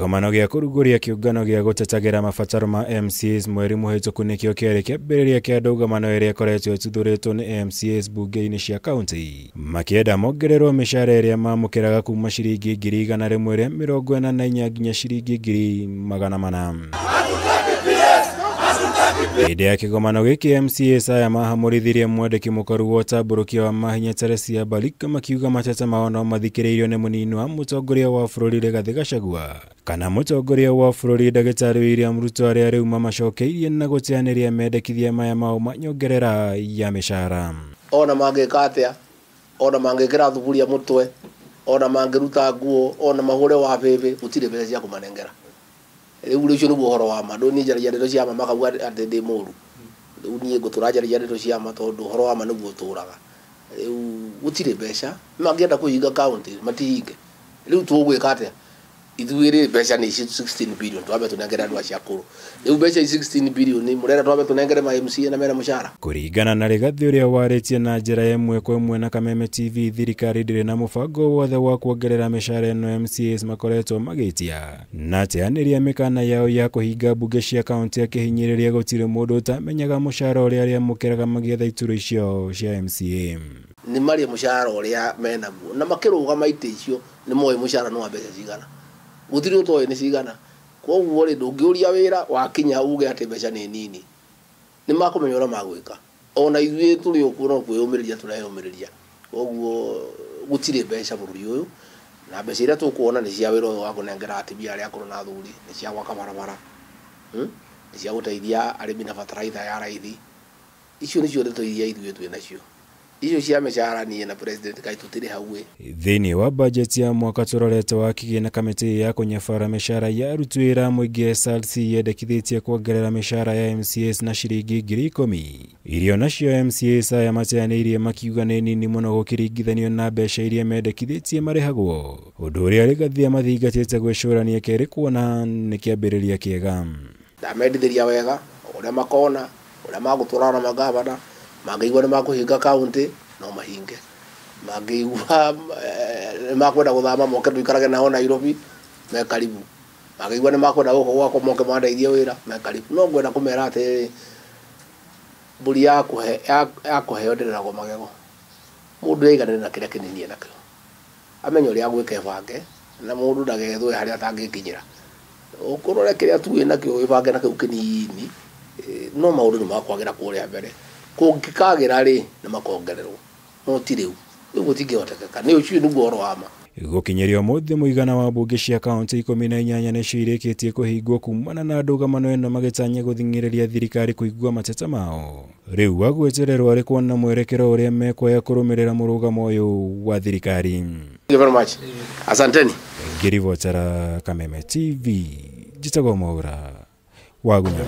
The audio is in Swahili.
Gomano gya kuruguria kiungano gya gutetagira mabataro ma MCAs mweri muhituku nikio kiari kiambiriria kia ndung'amano iria ikoretwo ituthuritwo ni MCAs bunge-ini cia kaunti makienda mongererwo mishara iria mamukiraga kuma ciringi 144 nginya ciringi 400. Hĩndĩ ya kĩgomano gĩkĩ MCAs aya mahamurithirie mwandĩki mũkoru wa ũtambũrũkia wa mahinya Teresia Balika makiuga mateta mao no mathikĩrĩirio nĩ mũnini wa mũtongoria wa bũrũri Rigathĩ Gachagua kana mũtongoria wa bũrũri Ndagĩtarĩ William Ruto arĩa rĩu mamacokeirie na gũteanĩria mendekithia maya mao manyongerera ya mĩcara. Ona mangĩka atĩa, ona mangĩkĩra thuburia mũtwe, ona mangĩruta nguo, ona mahũre wa bĩbĩ, gũtirĩ mbeca cia kũmanengera. Rĩu rĩcio nĩguo ũhoro wa ma, ndũnĩnjaragia ndeto cia ma makauga atĩ ndĩ mũru. Rĩu niĩ ngũtũranjaragia ndeto cia ma tondũ ũhoro wa ma nĩguo ũtũraga. Rĩu gũtirĩ mbeca, mangĩenda kũhinga kaunti matihinge. Rĩu tũgwĩka atĩa? Ithuĩ mbeca nĩ 16 billion twambe tũnengere andũ acio akũrũ. Rĩu mbeca 16 billion nĩ mũrenda twambe tũnengere ma MCA na mena mũcara. Kũringana na Rigathĩ ũrĩa warĩtie na njĩra ĩmwe kwa ĩmwe na Kameme TV, thirikari ndĩrĩ na mũbango wothe wa kuongerera mĩcara ĩno MCAs makoretwo magĩtia na teanĩria mĩkana yao ya kũhinga mbunge cia kaunti akĩhinyĩrĩria gũtirĩ mũndũ ũtamenyaga mũcara ũrĩa arĩamũkĩraga magĩetha iturwa icio cia MCA. Nĩ marĩ mũcara ũrĩa menaguo na makĩrũgama itĩ icio nĩ moĩ mũcara no mbeca cigana. Gũtirĩ ũtoĩ nĩ cigana. Koguo rĩ ndũngĩũria wĩra wakinya uge atĩ mbeca nĩ nini. Nĩ makũmenya ũrĩa magwĩka. Ona ithuĩ tũrĩ okuo no kwĩyũmĩrĩria tũreyũmĩrĩria. Koguo gũtirĩ mbeca bũrũri ũyũ na mbeca iria tũkuona nĩ cia wĩra ũyũ wa kũnengera atumia arĩa akũrũ na athuri, nĩ cia gwaka barabara, nĩ cia gũteithia arĩmi na bataraitha ya raithi. Icio nĩcio ndeto iria ithuĩ twĩ nacio. Icio cia mĩcara niĩ na president Kai tũtirĩ hau. Thĩinĩ wa budget ya mwaka tũrorete wa kĩgĩna kamĩtĩ ya kũnyabara mĩcara ya aruti wĩra mũingĩ SRC yendekithĩtie kuongerera mĩcara ya MCAs na ciringi 10,000. Irio nacio MCAs aya mateanĩirie makiuga nĩ nini mũno gũkĩringithanio na mbeca iria mendekithĩtie marĩhagwo, ũndũ ũrĩa Rigathĩ amathingatĩte gwĩcũrania kerĩ kuona nĩ kĩambĩrĩria kĩega. Ndamendithĩria wega ũrĩa makona, ũrĩa magũtũrana magavana, mangĩigua nĩ makũhinga kaunti no mahinge. Mangĩigua makwenda gũthama moke tũikarage nao Nairobi me karibu. Mangĩigua nĩ makwenda gũkũ gwakwa moke mandeithie wĩra me karibu. No ngwenda kũmera atĩ mbũri yakũheo ndĩreragwo magego. Mũndũ aiganĩre na kĩrĩa kĩnini enakĩo. Amenye ũrĩa agwĩka ebange na mũndũ ndagethwe harĩa atangĩkinyĩra. Ũkũrore kĩrĩa tu enakĩo ebange na kĩu kĩnini no maũndũ nĩ makwagĩra kũrĩa mbere. Kũngĩkagĩra rĩ nĩ makongererwo. No ti rĩu. Rĩu gũtingĩhotekeka. Nĩ ũcio nĩguo ũhoro wa ma. Gũkinyĩria ũmũthĩ mũigana wa mbunge cia kaunti 18 nĩcio irĩkĩtie kũhingwo kumana na ndũg'amano ĩno magĩtanya gũthing'ĩrĩria thirikari kũigua mateta mao. Rĩu agwetererwo arĩ kuona mwerekero ũrĩa mekuoya kũrũmĩrĩra mũrũgamo ũyũ wa thirikari. Thank you very much. Asanteni. Ngĩribotera Kameme TV, njĩtagwo Mwaura wa Gunya.